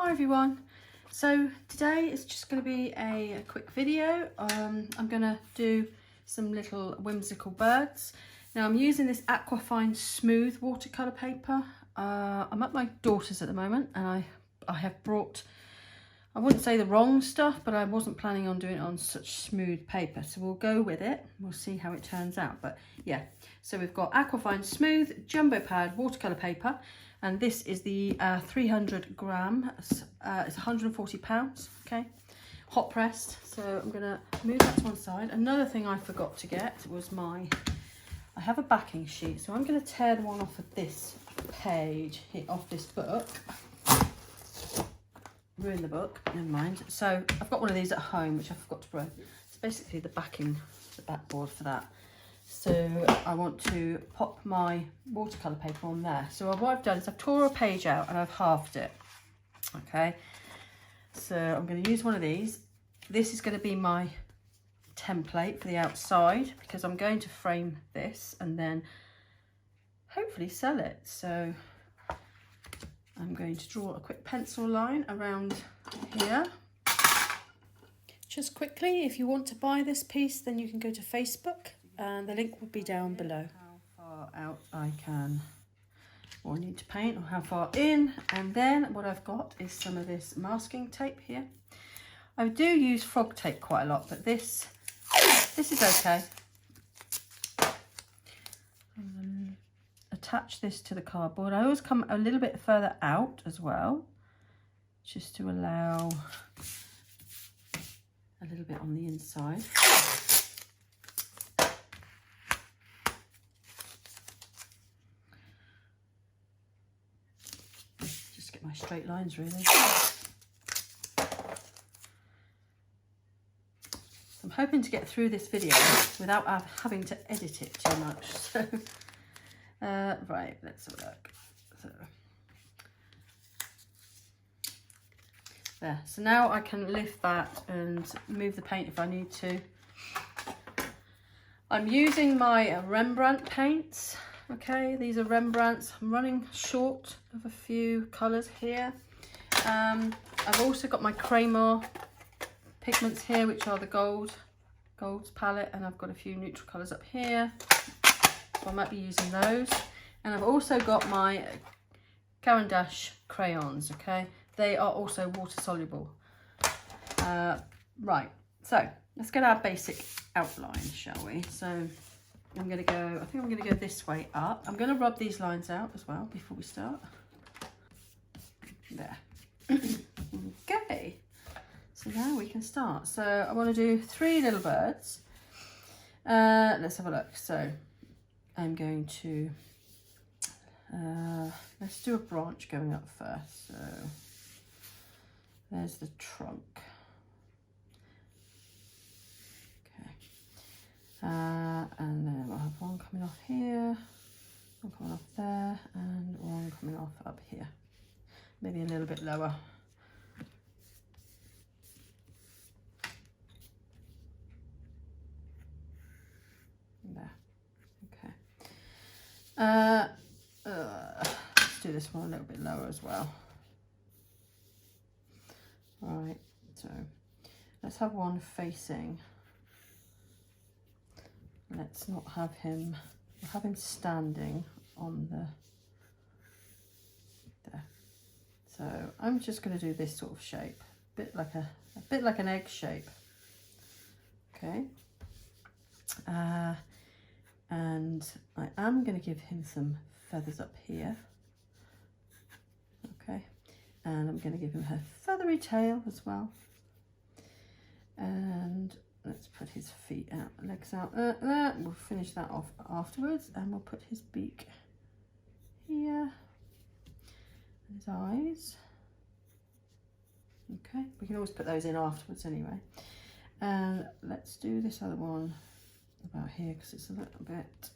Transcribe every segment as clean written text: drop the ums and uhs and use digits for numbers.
Hi everyone. So today is just going to be a quick video. I'm going to do some little whimsical birds. Now I'm using this Aquafine smooth watercolor paper. I'm at my daughter's at the moment and I have brought, I wouldn't say the wrong stuff, but I wasn't planning on doing it on such smooth paper. So we'll go with it. We'll see how it turns out. But yeah, so we've got Aquafine smooth jumbo pad watercolor paper. And this is the 300 gram, it's 140 pounds, okay, hot pressed. So I'm gonna move that to one side. Another thing I forgot to get was I have a backing sheet. So I'm gonna tear the one off of this page, off this book. Ruin the book, never mind. So I've got one of these at home, which I forgot to bring. It's basically the backboard for that. So I want to pop my watercolour paper on there. So what I've done is I've tore a page out and I've halved it. Okay, so I'm going to use one of these. This is going to be my template for the outside because I'm going to frame this and then hopefully sell it. So I'm going to draw a quick pencil line around here. Just quickly, if you want to buy this piece, then you can go to Facebook. And the link will be down below. How far out I can, or I need to paint, or how far in. And then what I've got is some of this masking tape here. I do use frog tape quite a lot, but this is okay. Attach this to the cardboard. I always come a little bit further out as well, just to allow a little bit on the inside. My straight lines really. I'm hoping to get through this video without having to edit it too much. So right, let's have a look. So there. So now I can lift that and move the paint if I need to. I'm using my Rembrandt paints. Okay, these are Rembrandts. I'm running short of a few colours here. I've also got my crayon pigments here, which are the golds palette, and I've got a few neutral colours up here. So I might be using those. And I've also got my Caran d'Ache crayons, okay? They are also water soluble. Right, so let's get our basic outline, shall we? So I think I'm going to go this way up. I'm going to rub these lines out as well before we start. There. Okay. So now we can start. So I want to do 3 little birds. Let's have a look. So I'm going to, let's do a branch going up first. So there's the trunk. And then we'll have one coming off here, one coming off there, and one coming off up here. Maybe a little bit lower. There. Okay. Let's do this one a little bit lower as well. Right. So let's have one facing. Let's not have him, we'll have him standing on there. So I'm just going to do this sort of shape, a bit like an egg shape. Okay. And I am going to give him some feathers up here. Okay. And I'm going to give him a feathery tail as well. And let's put his feet out, legs out. We'll finish that off afterwards, and we'll put his beak here, and his eyes. Okay, we can always put those in afterwards anyway. And let's do this other one about here because it's a little bit.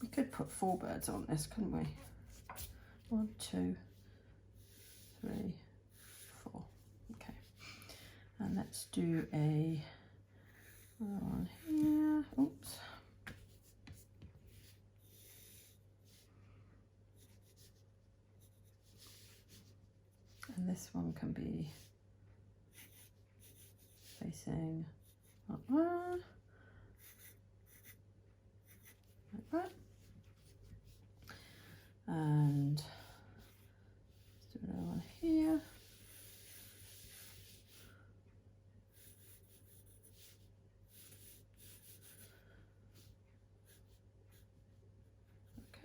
We could put 4 birds on this, couldn't we? 1, 2, 3, 4. Okay. And let's do a one here. Oops. And this one can be facing like that. Like that. And let's do another one here.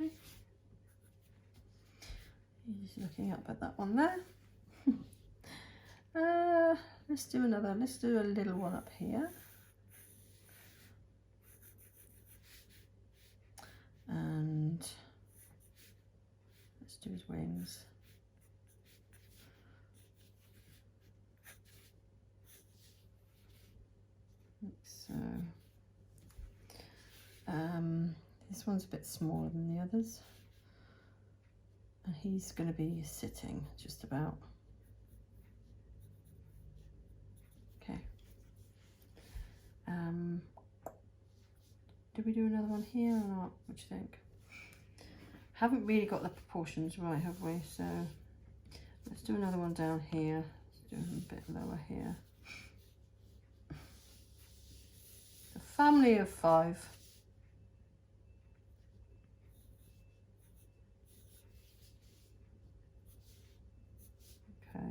Okay. He's looking up at that one there. Let's do another, let's do a little one up here. And let's do his wings. So, this one's a bit smaller than the others. And he's going to be sitting just about. Okay. Did we do another one here or not? What do you think? Haven't really got the proportions right, have we? So let's do another one down here. Let's do a bit lower here. A family of 5. Okay.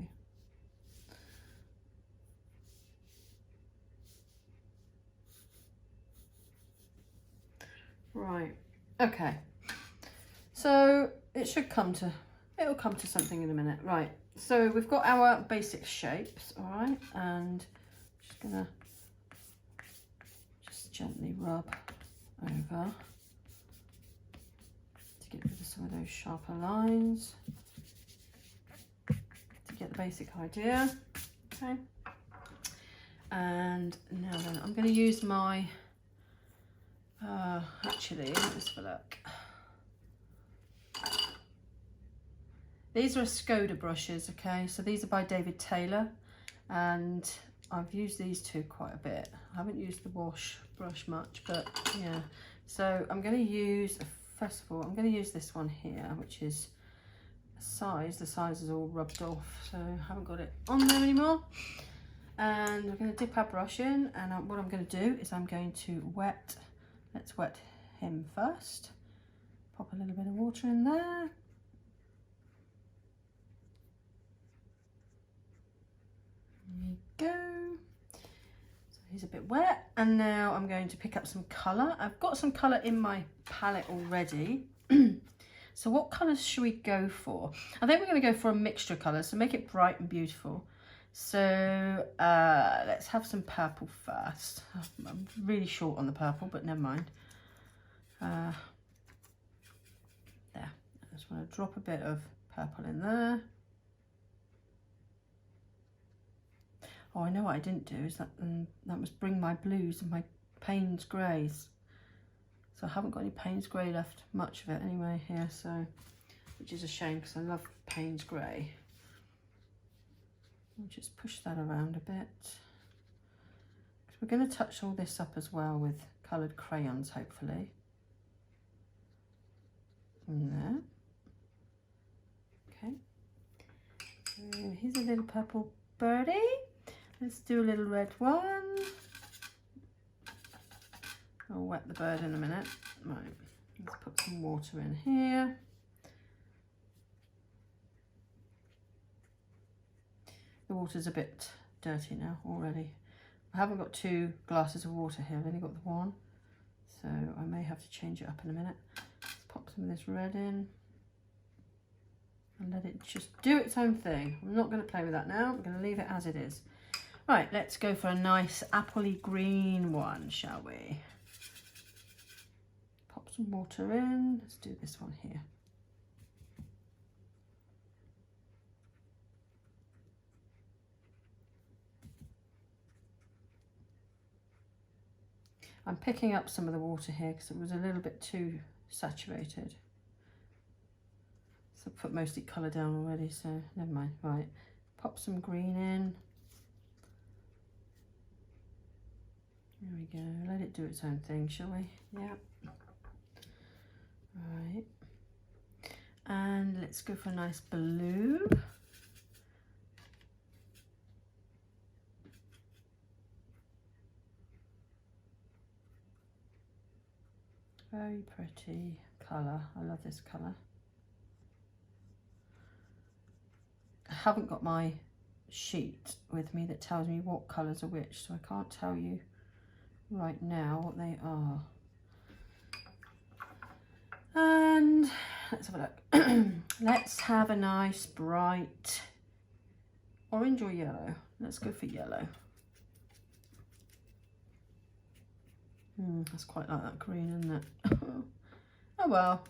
Right. Okay. So it'll come to something in a minute. Right. So we've got our basic shapes, all right, and just gonna gently rub over to get rid of some of those sharper lines, to get the basic idea. Okay. And now then, I'm going to use my actually, let's have a look. These are Skoda brushes, okay, so these are by David Taylor, and I've used these two quite a bit. I haven't used the wash brush much, but yeah. So I'm going to use, first of all, I'm going to use this one here, which is a size. The size is all rubbed off, so I haven't got it on there anymore. And I'm going to dip our brush in, and what I'm going to do is I'm going to let's wet him first. Pop a little bit of water in there. There you go. So he's a bit wet, and now I'm going to pick up some colour. I've got some colour in my palette already. So what colours should we go for? I think we're going to go for a mixture of colours, so make it bright and beautiful. So let's have some purple first. I'm really short on the purple, but never mind. There. I just want to drop a bit of purple in there. Oh, I know what I didn't do is that was bring my blues and my Payne's greys. So I haven't got any Payne's grey left, much of it anyway here, so which is a shame because I love Payne's grey. I'll just push that around a bit. We're going to touch all this up as well with coloured crayons, hopefully. In there. Okay. So here's a little purple birdie. Let's do a little red one. I'll wet the bird in a minute. Right, let's put some water in here. The water's a bit dirty now already. I haven't got 2 glasses of water here, I've only got the 1. So I may have to change it up in a minute. Let's pop some of this red in and let it just do its own thing. I'm not going to play with that now, I'm going to leave it as it is. Right, let's go for a nice appley green one, shall we? Pop some water in, let's do this one here. I'm picking up some of the water here because it was a little bit too saturated. So I put mostly colour down already, so never mind. Right, pop some green in. There we go, let it do its own thing, shall we? Yeah. Right. And let's go for a nice blue. Very pretty colour. I love this colour. I haven't got my sheet with me that tells me what colours are which, so I can't tell you right now what they are. And let's have a look. Let's have a nice bright orange or yellow. Let's go for yellow. That's quite like that green, isn't it? Oh well,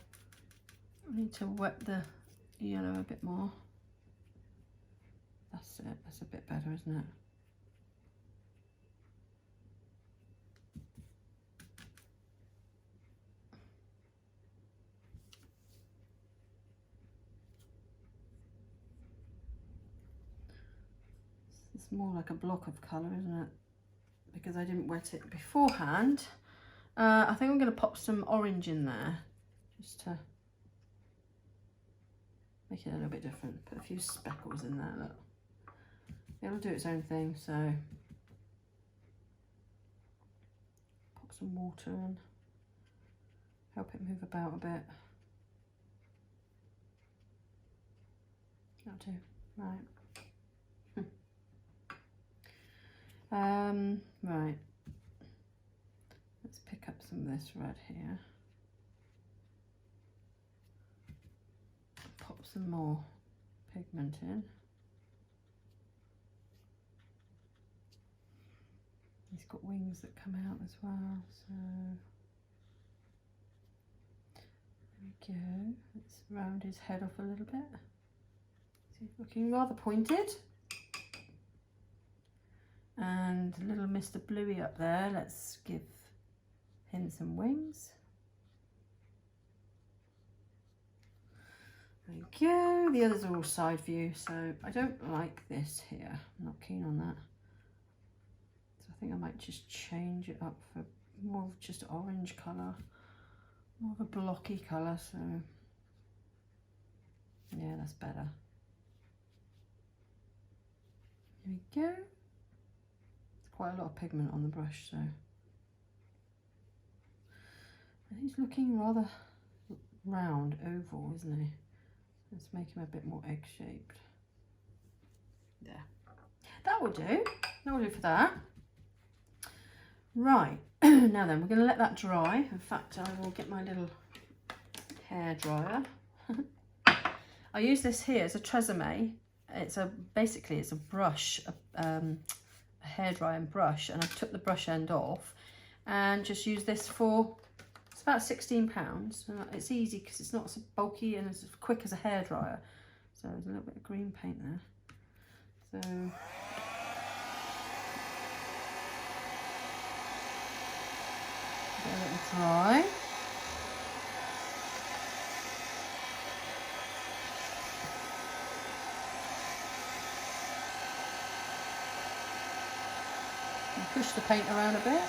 I need to wet the yellow a bit more. That's it, that's a bit better, isn't it? It's more like a block of colour, isn't it? Because I didn't wet it beforehand. I think I'm going to pop some orange in there, just to make it a little bit different. Put a few speckles in there, look. It'll do its own thing, so pop some water in, help it move about a bit. That'll do, right. Right. Let's pick up some of this red here. Pop some more pigment in. He's got wings that come out as well, so there we go. Let's round his head off a little bit. He's looking rather pointed. And little Mr. Bluey up there, let's give him some wings. There we go. The others are all side view, so I don't like this here. I'm not keen on that. So I think I might just change it up for more of just orange colour, more of a blocky colour, so yeah, that's better. There we go. Quite a lot of pigment on the brush, so and he's looking rather round, oval, isn't he? Let's make him a bit more egg-shaped. There. That will do. That will do for that. Right. Now then, we're going to let that dry. In fact, I will get my little hair dryer. I use this here as a tresemme. Basically it's a brush, a hairdryer and brush, and I took the brush end off and just use this for, it's about £16. It's easy because it's not so bulky and as quick as a hairdryer. So there's a little bit of green paint there. So let it dry. Push the paint around a bit.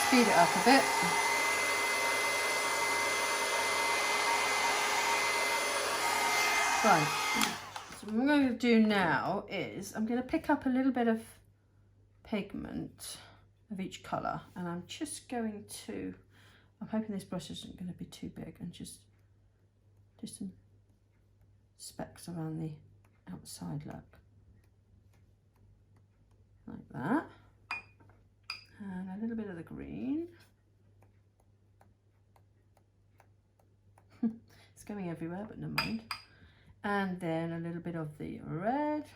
Speed it up a bit. Right, so what I'm going to do now is I'm going to pick up a little bit of pigment of each colour, and I'm just going to, I'm hoping this brush isn't going to be too big, and just some specks around the outside, look, like that, and a little bit of the green. It's going everywhere, but never mind. And then a little bit of the red,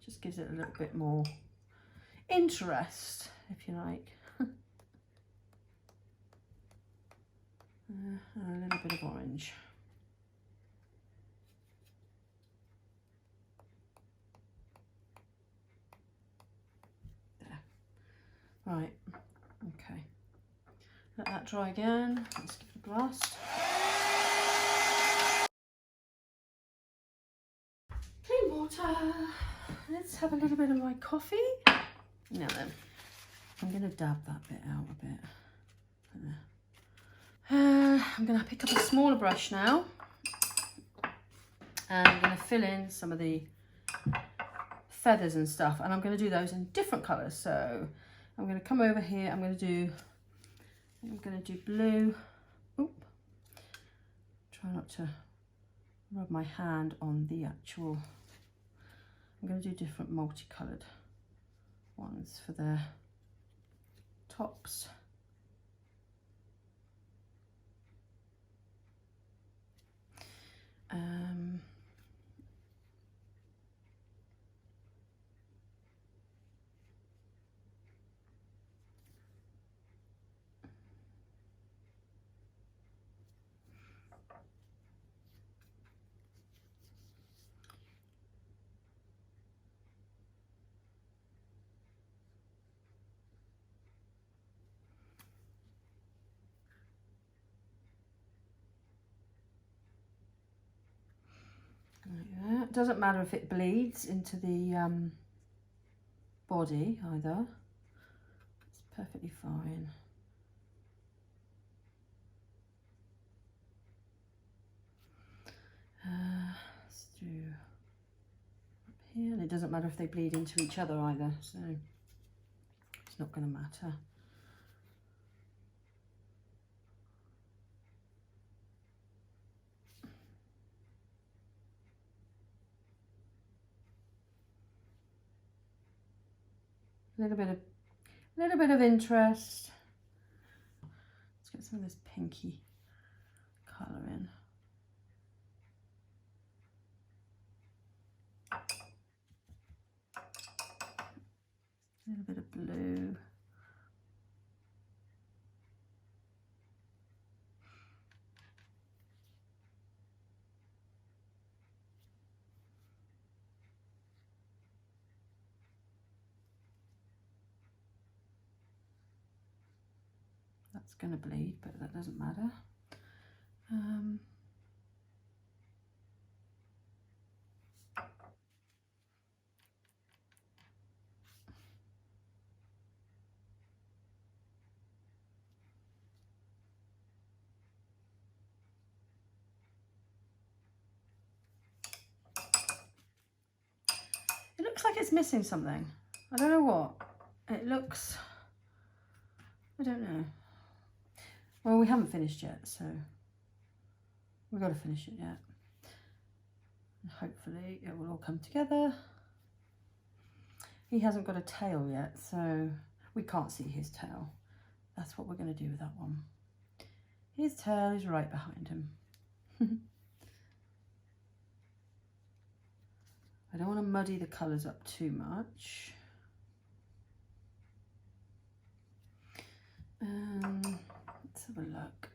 just gives it a little bit more interest, if you like. And a little bit of orange. There. Right, okay. Let that dry again. Let's give it a blast. Clean water. Let's have a little bit of my coffee. Now then, I'm going to dab that bit out a bit. There. I'm going to pick up a smaller brush now, And I'm going to fill in some of the feathers and stuff, and I'm going to do those in different colours. So I'm going to come over here, I'm going to do blue. Oop. Try not to rub my hand on the actual. I'm going to do different multicoloured ones for the tops. It doesn't matter if it bleeds into the body either. It's perfectly fine. Let's do up here, and it doesn't matter if they bleed into each other either, so it's not going to matter. A little bit of interest. Let's get some of this pinky colour in. A little bit of blue. That's going to bleed, but that doesn't matter. It looks like it's missing something. I don't know what. It looks, I don't know. Well, we haven't finished yet, so we've got to finish it yet. And hopefully it will all come together. He hasn't got a tail yet, so we can't see his tail. That's what we're going to do with that one. His tail is right behind him. I don't want to muddy the colours up too much. Let's have a look.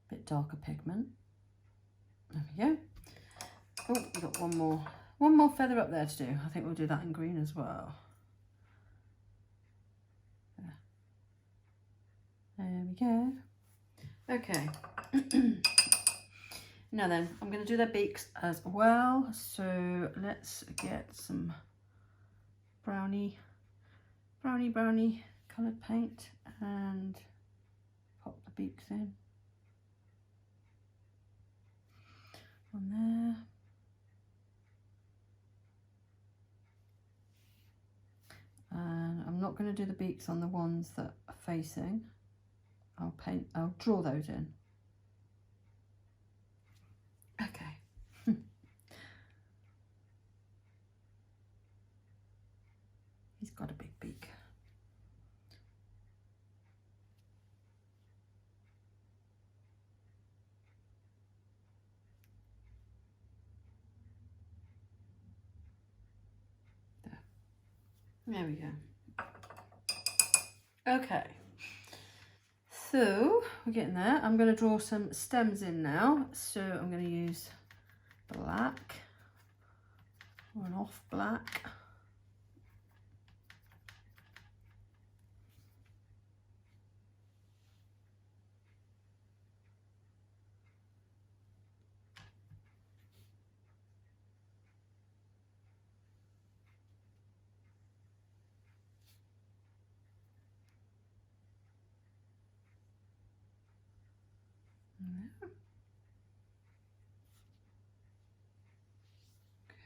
Bit darker pigment. There we go. Oh, we've got one more feather up there to do. I think we'll do that in green as well. There we go. Okay. Now then, I'm going to do their beaks as well. So let's get some brownie coloured paint and pop the beaks in on there. And I'm not going to do the beaks on the ones that are facing. I'll draw those in. Okay. He's got a big beak. There we go. Okay, so we're getting there. I'm going to draw some stems in now. So I'm going to use black or an off black.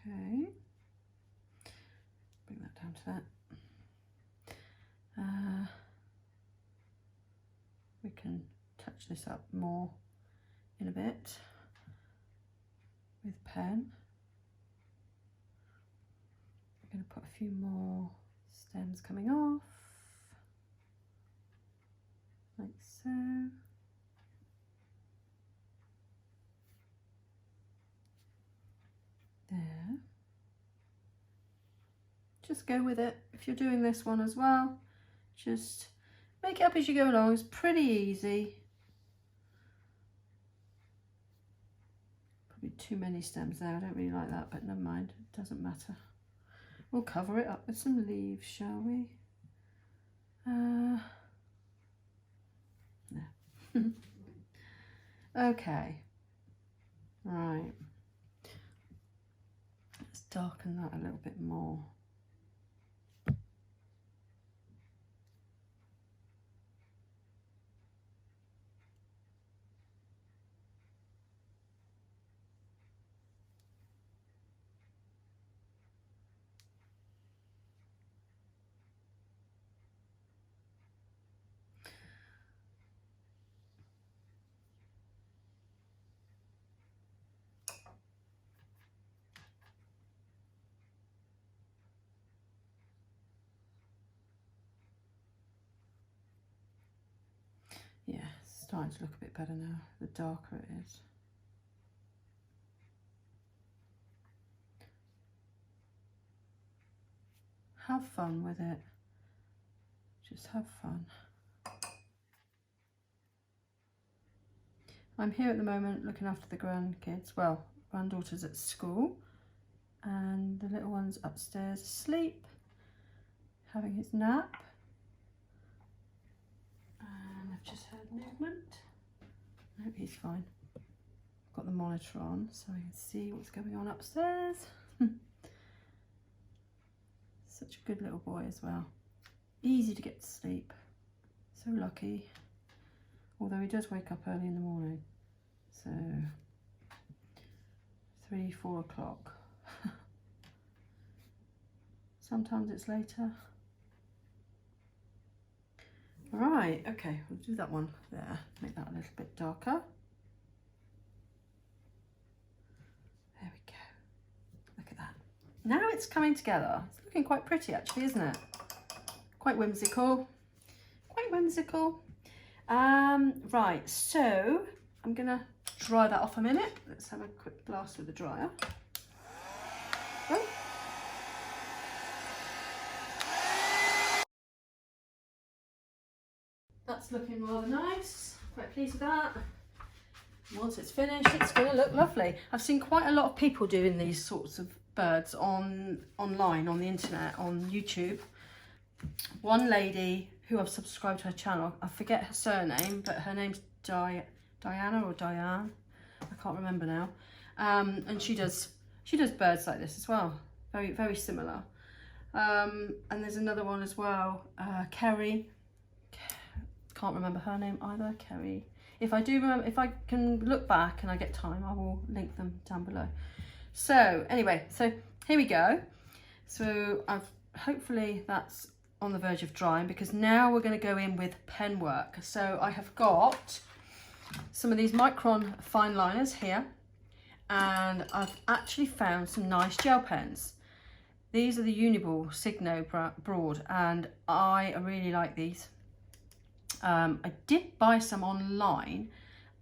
Okay, bring that down to that. We can touch this up more in a bit with pen. I'm going to put a few more stems coming off, like so. There. Just go with it. If you're doing this one as well, just make it up as you go along. It's pretty easy. Probably too many stems there. I don't really like that, but never mind. It doesn't matter. We'll cover it up with some leaves, shall we? No. Okay. Right. Let's darken that a little bit more. Yeah, it's starting to look a bit better now, the darker it is. Have fun with it. Just have fun. I'm here at the moment looking after the grandkids. Well, granddaughter's at school and the little one's upstairs asleep, having his nap. And I've just heard movement. I hope he's fine. I've got the monitor on so I can see what's going on upstairs. Such a good little boy as well. Easy to get to sleep. So lucky. Although he does wake up early in the morning. So 3, 4 o'clock. Sometimes it's later. Right, okay, we'll do that one there. Make that a little bit darker. There we go. Look at that. Now it's coming together. It's looking quite pretty actually, isn't it? Quite whimsical. Quite whimsical. Right, so I'm gonna dry that off a minute. Let's have a quick blast with the dryer. Oh. That's looking rather nice. Quite pleased with that. Once it's finished, it's going to look lovely. I've seen quite a lot of people doing these sorts of birds online, on the internet, on YouTube. One lady who I've subscribed to her channel, I forget her surname, but her name's Diana or Diane, I can't remember now. And she does birds like this as well, very, very similar. And there's another one as well, Kerry. Can't remember her name either, Kerry. If I do remember, if I can look back and I get time, I will link them down below. So anyway, so here we go. So hopefully that's on the verge of drying, because now we're going to go in with pen work. So I have got some of these Micron fine liners here, and I've actually found some nice gel pens. These are the Uniball Signo Broad, and I really like these. I did buy some online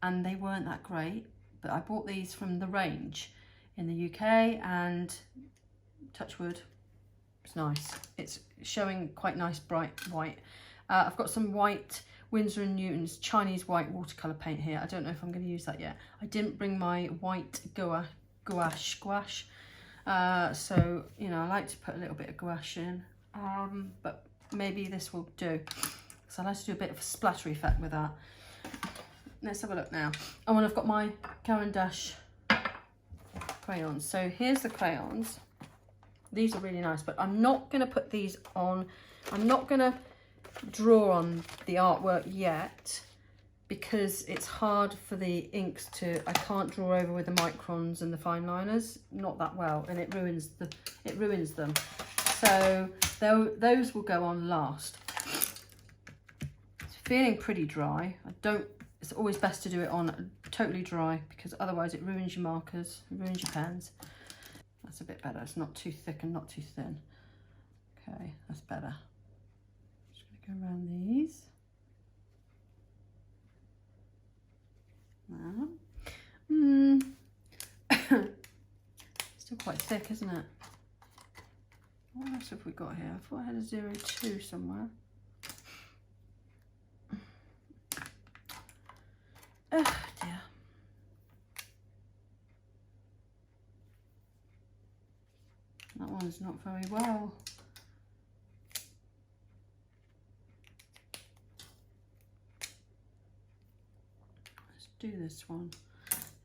and they weren't that great, but I bought these from the range in the UK, and touch wood, it's nice. It's showing quite nice bright white. I've got some white Winsor & Newton's Chinese white watercolour paint here. I don't know if I'm going to use that yet. I didn't bring my white gouache. So, you know, I like to put a little bit of gouache in, but maybe this will do. So I like to do a bit of a splatter effect with that. Let's have a look now. Oh, and I've got my Caran d'Ache crayons. So here's the crayons. These are really nice, but I'm not going to put these on. I'm not going to draw on the artwork yet, because it's hard for the inks to, I can't draw over with the microns and the fine liners, not that well, and it ruins them. So those will go on last. It's feeling pretty dry. It's always best to do it on totally dry, because otherwise it ruins your markers, it ruins your pens. That's a bit better. It's not too thick and not too thin. Okay, that's better. Just gonna go around these. Still quite thick, isn't it? What else have we got here? I thought I had a 02 somewhere. Oh dear. That one's not very well. Let's do this one.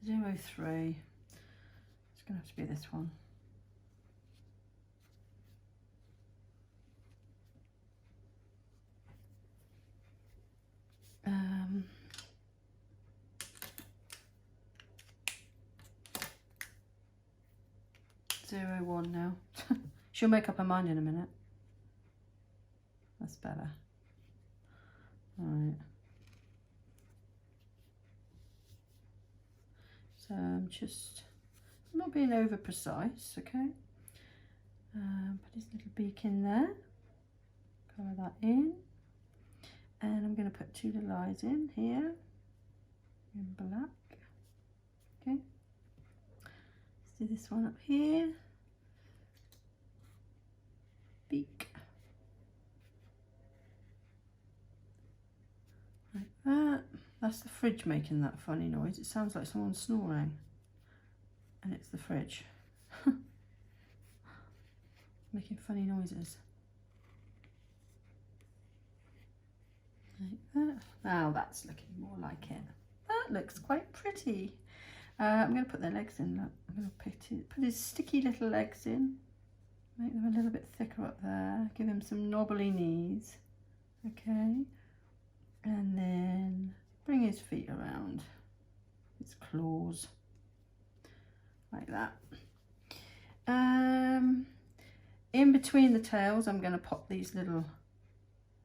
03. It's going to have to be this one. One now. She'll make up her mind in a minute. That's better. All right. So I'm just not being over precise, okay? Put his little beak in there. Colour that in. And I'm going to put 2 little eyes in here in black. Okay. Let's do this one up here. Beak. Like that. That's the fridge making that funny noise. It sounds like someone's snoring. And it's the fridge. Making funny noises. Like that. Now that's looking more like it. That looks quite pretty. I'm going to put their legs in. Look, I'm going to put his sticky little legs in. Make them a little bit thicker up there. Give him some knobbly knees. Okay. And then bring his feet around. His claws. Like that. In between the tails, I'm going to pop these little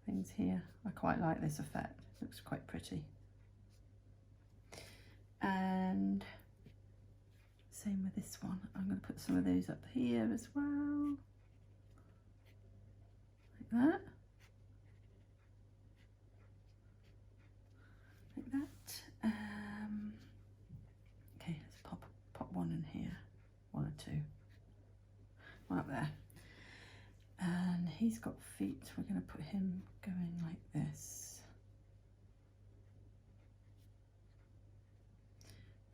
things here. I quite like this effect. It looks quite pretty. And same with this one. I'm going to put some of those up here as well. Like that. Like that. Okay, let's pop one in here. 1 or 2. One up there. And he's got feet. We're going to put him going like this.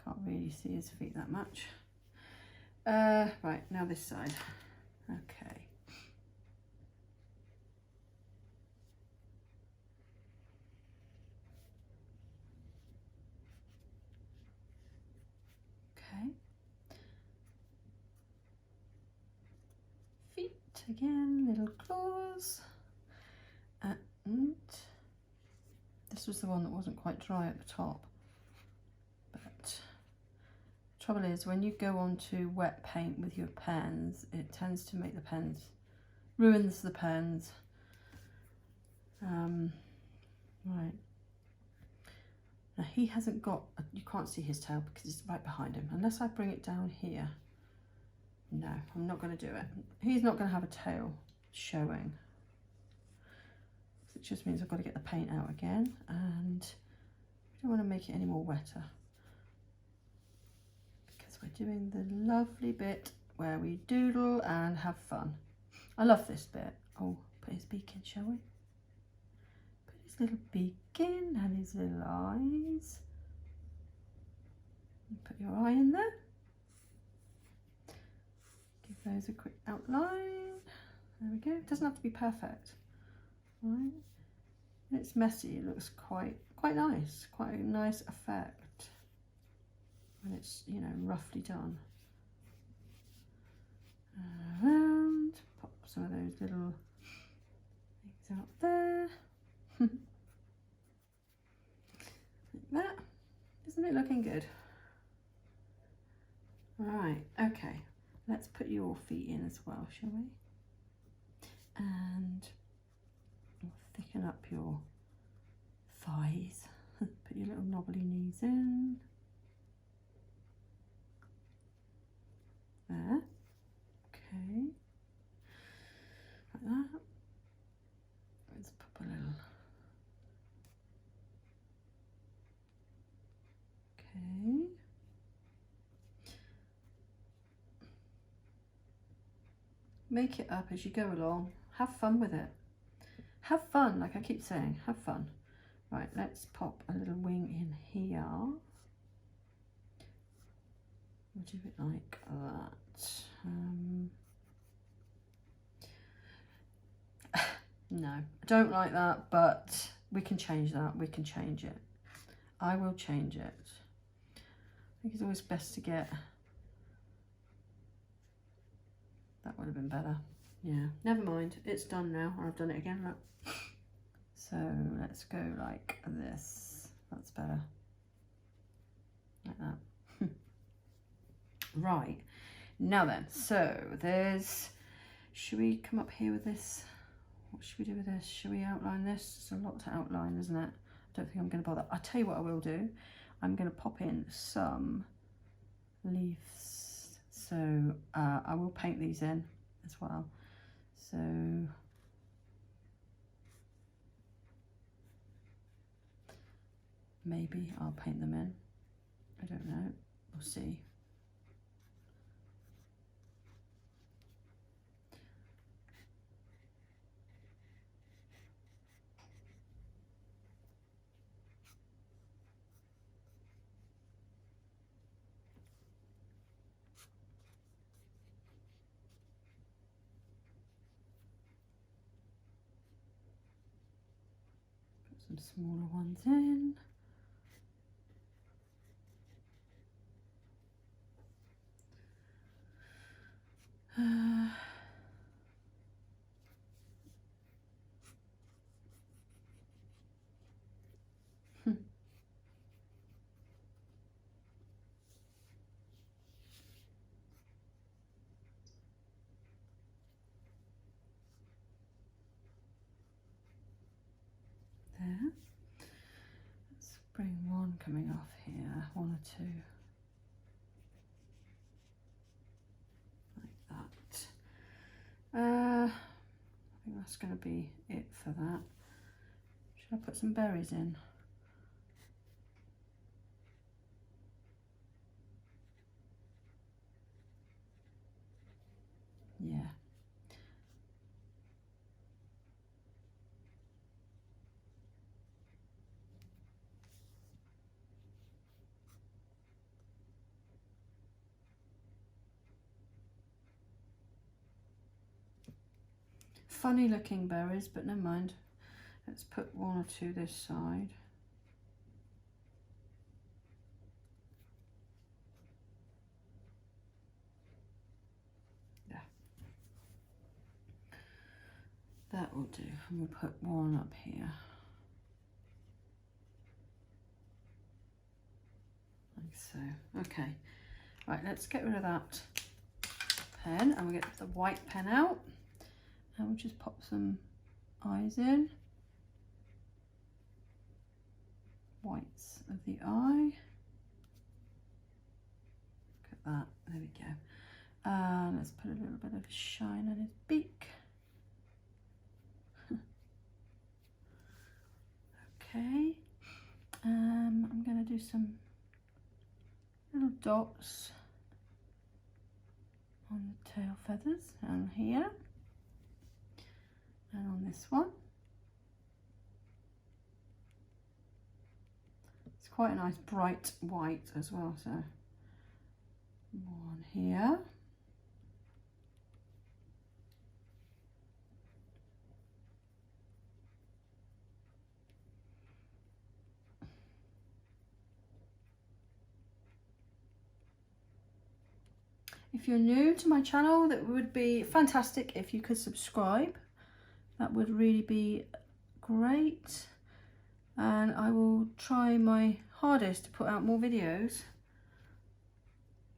Can't really see his feet that much. Right, now this side. Okay. Okay. Feet again, little claws. And this was the one that wasn't quite dry at the top. But trouble is, when you go on to wet paint with your pens, it tends to make the pens, ruins the pens. Right. Now he hasn't got, you can't see his tail because it's right behind him. Unless I bring it down here. No, I'm not going to do it. He's not going to have a tail showing. It just means I've got to get the paint out again, and I don't want to make it any more wetter because we're doing the lovely bit where we doodle and have fun. I love this bit. Oh, put his beak in, shall we? Put his little beak in and his little eyes. And put your eye in there. Give those a quick outline. There we go. It doesn't have to be perfect. Right. When it's messy, it looks quite nice. Quite a nice effect when it's, you know, roughly done. Around, pop some of those little things out there. Like that. Isn't it looking good? Right, okay. Let's put your feet in as well, shall we? And thicken up your thighs. Put your little knobbly knees in. There. Okay. Like that. Let's pop a little. Okay. Make it up as you go along. Have fun with it. Have fun, like I keep saying, have fun. Right, let's pop a little wing in here. We'll do it like that. No, I don't like that, but we can change that. We can change it. I will change it. I think it's always best to get... That would have been better. Yeah, never mind. It's done now. I've done it again, look. So let's go like this. That's better. Like that. Right. Now then, so there's... Should we come up here with this? What should we do with this? Should we outline this? It's a lot to outline, isn't it? I don't think I'm going to bother. I'll tell you what I will do. I'm going to pop in some leaves. So I will paint these in as well. So maybe I'll paint them in. I don't know. We'll see. Some smaller ones in. There. Let's bring one coming off here, one or two. Like that. I think that's going to be it for that. Should I put some berries in? Yeah. Funny looking berries, but never mind. Let's put one or two this side. Yeah. That will do. And we'll put one up here. Like so. Okay. Right, let's get rid of that pen and we'll get the white pen out. And we'll just pop some eyes in. Whites of the eye. Look at that. There we go. Let's put a little bit of shine on his beak. Okay. I'm going to do some little dots on the tail feathers and here. And on this one. It's quite a nice bright white as well, so one here. If you're new to my channel, that would be fantastic if you could subscribe. That would really be great. And I will try my hardest to put out more videos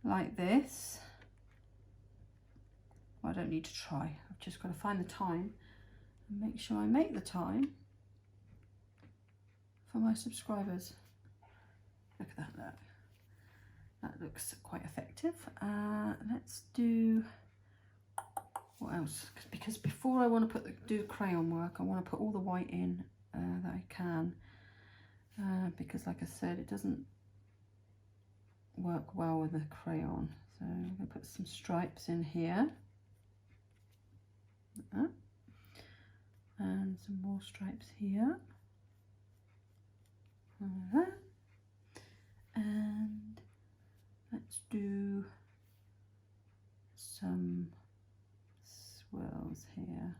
like this. Well, I don't need to try. I've just got to find the time and make sure I make the time for my subscribers. Look at that, look. That looks quite effective. Let's do, what else? Because before I want to do the crayon work, I want to put all the white in that I can. Because like I said, it doesn't work well with the crayon. So I'm going to put some stripes in here. And some more stripes here. And let's do some swirls here.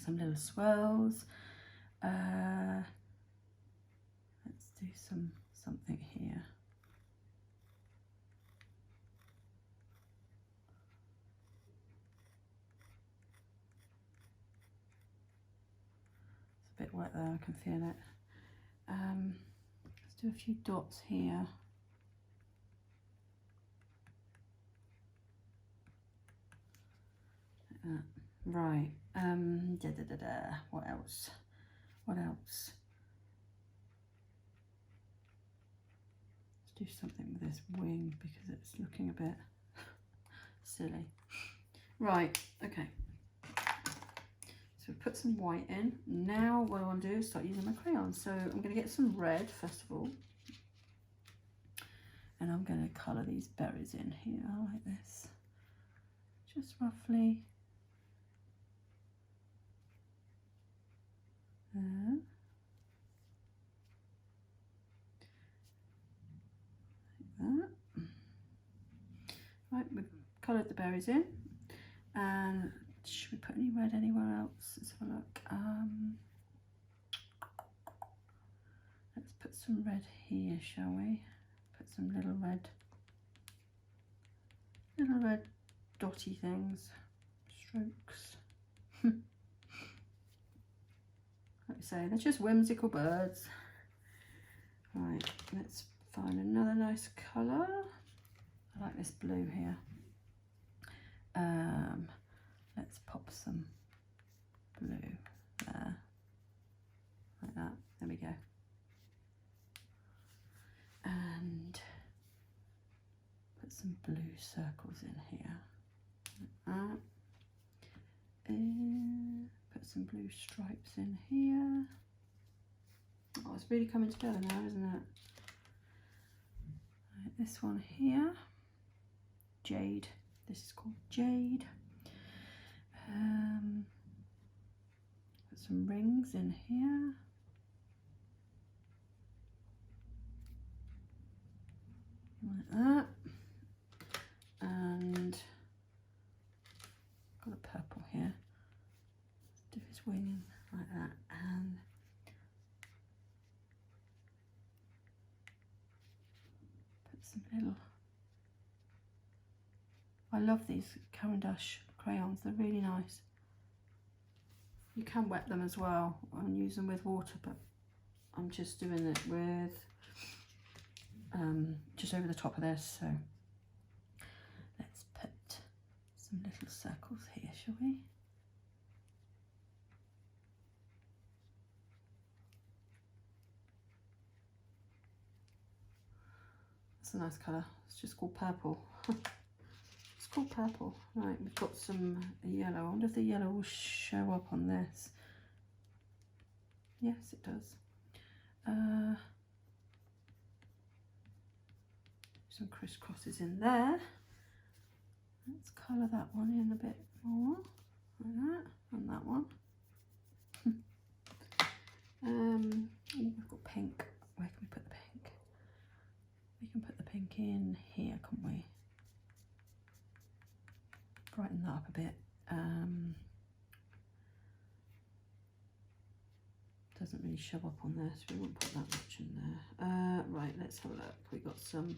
Some little swirls. Let's do something here. It's a bit wet there, I can feel it. Let's do a few dots here. Like that. Right. What else? What else? Let's do something with this wing because it's looking a bit silly. Right, okay. So we put some white in. Now what I want to do is start using my crayons. So I'm going to get some red first of all. And I'm going to colour these berries in here like this. Just roughly. There. Like that. Right, we've coloured the berries in. And should we put any red anywhere else? Let's have a look. Let's put some red here, shall we? Put some little red dotty things, strokes. Like I say, they're just whimsical birds. Right, let's find another nice colour. I like this blue here. Let's pop some blue there, like that. There we go. And put some blue circles in here, like that. And put some blue stripes in here. Oh, it's really coming together now, isn't it? Right, this one here, jade. This is called jade. Put some rings in here. Like that. And got a purple here. Let's do his wing like that. And put some little. I love these Caran d'Ache crayons, they're really nice. You can wet them as well and use them with water, but I'm just doing it with just over the top of this. So let's put some little circles here, shall we? That's a nice colour. It's just called purple. It's called purple. Right, we've got some yellow. I wonder if the yellow will show up on this. Yes, it does. Some crisscrosses in there. Let's colour that one in a bit more, like that, and that one. We've got pink. Where can we put the pink? We can put the pink in here, can't we? Brighten that up a bit. Doesn't really show up on there, so we won't put that much in there. Right, let's have a look. We got some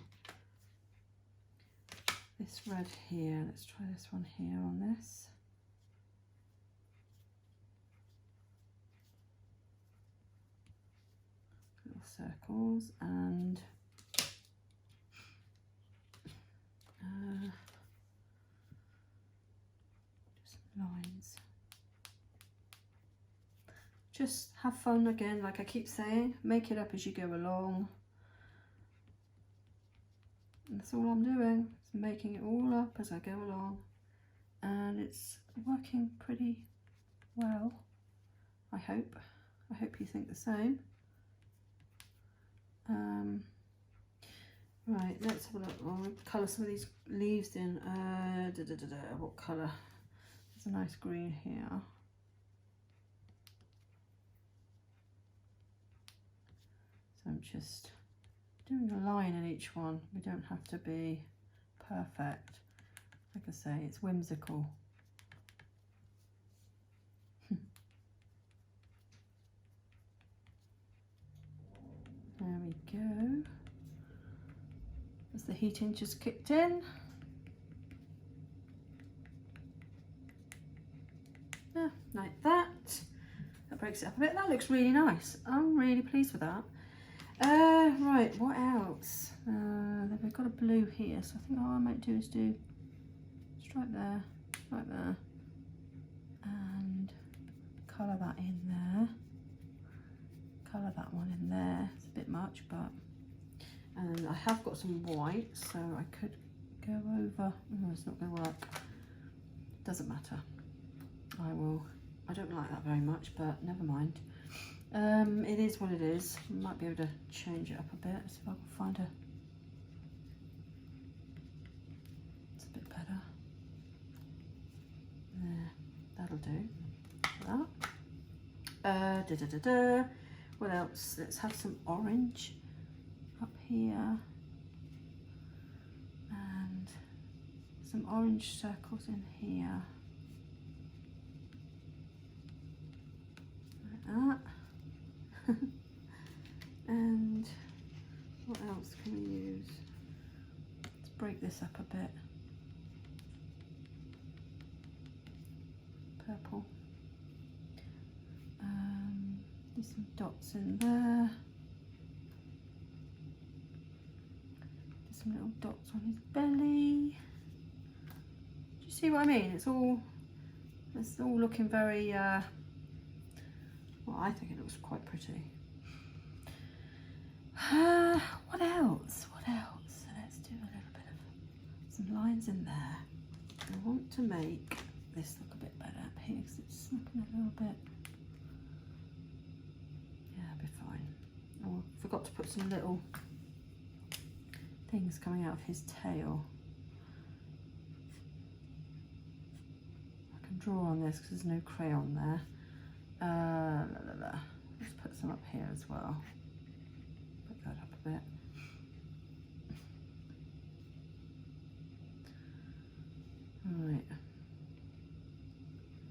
this red here. Let's try this one here on this. circles and just lines. Just have fun again, like I keep saying, make it up as you go along. And that's all I'm doing, is making it all up as I go along. And it's working pretty well, I hope. I hope you think the same. Right, let's have a look. I'll colour some of these leaves in. What colour? There's a nice green here. So I'm just doing a line in each one. We don't have to be perfect. Like I say, it's whimsical. There we go. As the heating just kicked in. Yeah, like that. That breaks it up a bit. That looks really nice. I'm really pleased with that. Right, what else? We've got a blue here, so I think all I might do is do stripe there, and colour that in there. Colour that one in there. It's a bit much, but and I have got some white, so I could go over. Oh, it's not going to work. Doesn't matter. I don't like that very much, but never mind. It is what it is. I might be able to change it up a bit. See if I can find a. It's a bit better. There, that'll do. That. What else? Let's have some orange up here and some orange circles in here. Like that. And what else can we use? Let's break this up a bit. Purple. Do some dots in there. Do some little dots on his belly. Do you see what I mean? It's all looking very well, I think it looks quite pretty. What else? What else? So let's do a little bit of some lines in there. I want to make this look a bit better up here because it's looking a little bit. Yeah, it'll be fine. Oh, I forgot to put some little things coming out of his tail. I can draw on this because there's no crayon there. Let's put some up here as well. Put that up a bit. Right.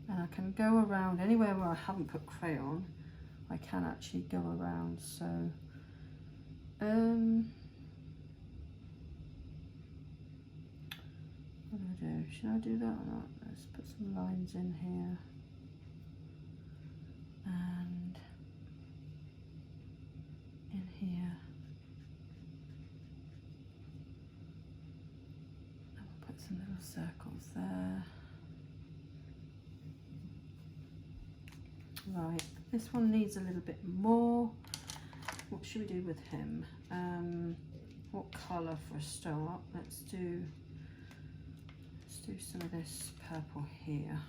And I can go around anywhere where I haven't put crayon. I can actually go around. So, what do I do? Should I do that or not? Let's put some lines in here. And in here. And we'll put some little circles there. Right, this one needs a little bit more. What should we do with him? What colour for a start? Let's do some of this purple here.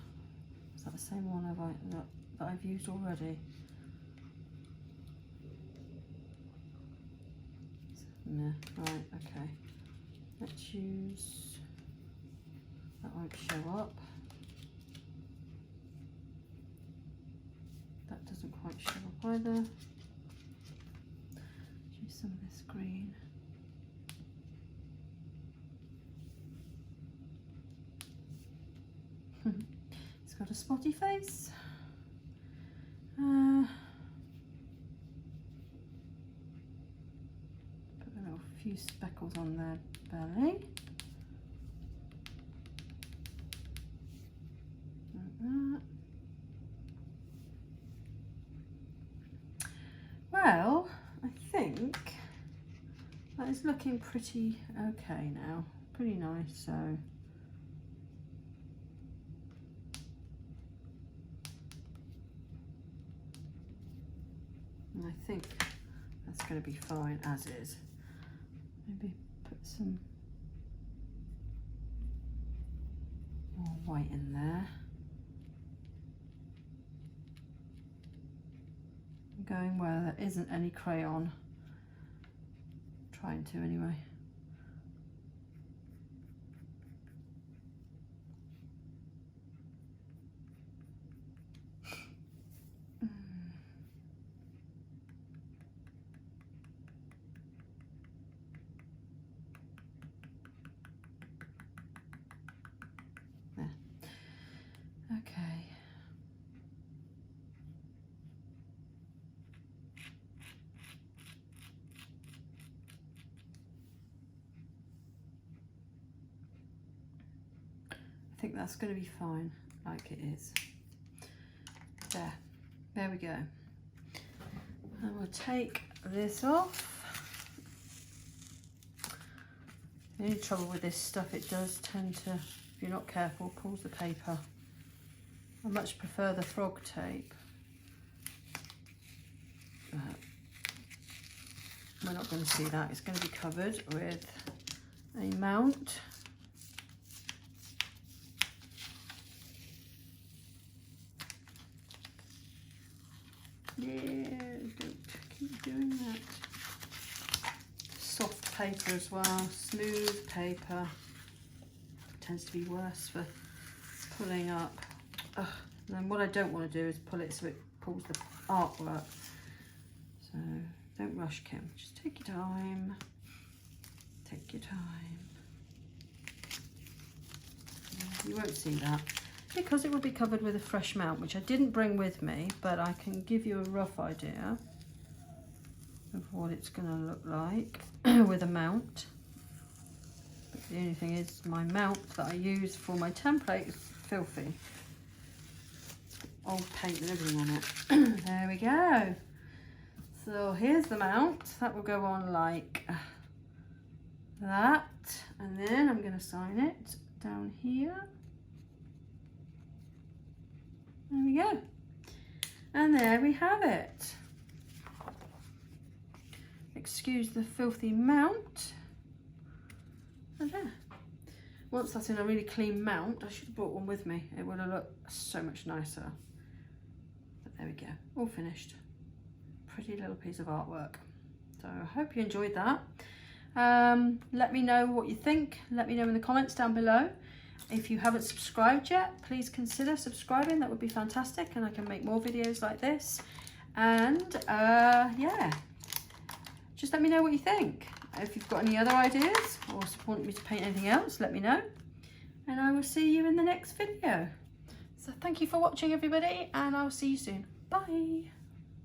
Is that the same one that I've used already? No, right, okay. Let's use, that won't show up. That doesn't quite show up either. Use some of this green. It's got a spotty face. Put a little few speckles on their belly. Like that. Well, I is looking pretty okay now, pretty nice. So and I think that's going to be fine as is. Maybe put some more white in there. I'm going where there isn't any crayon. Trying to anyway. There. Okay. I think that's going to be fine, like it is. There we go. And we'll take this off. The only trouble with this stuff, it does tend to, if you're not careful, pulls the paper. I much prefer the frog tape. But we're not going to see that. It's going to be covered with a mount. Yeah, don't keep doing that. Soft paper as well, smooth paper. Tends to be worse for pulling up. Ugh. And then what I don't want to do is pull it so it pulls the artwork. So don't rush, Kim. Just take your time. Take your time. You won't see that, because it will be covered with a fresh mount, which I didn't bring with me, but I can give you a rough idea of what it's going to look like with a mount. But the only thing is, my mount that I use for my template is filthy. Old paint and everything on it. There we go. So here's the mount. That will go on like that, and then I'm going to sign it down here. There we go. And there we have it. Excuse the filthy mount. And there. Once that's in a really clean mount, I should have brought one with me. It would have looked so much nicer. But there we go. All finished. Pretty little piece of artwork. So I hope you enjoyed that. Let me know what you think. Let me know in the comments down below. If you haven't subscribed yet, please consider subscribing. That would be fantastic, and I can make more videos like this. And yeah, just let me know what you think. If you've got any other ideas or want me to paint anything else, let me know. And I will see you in the next video. So thank you for watching, everybody, and I'll see you soon. Bye.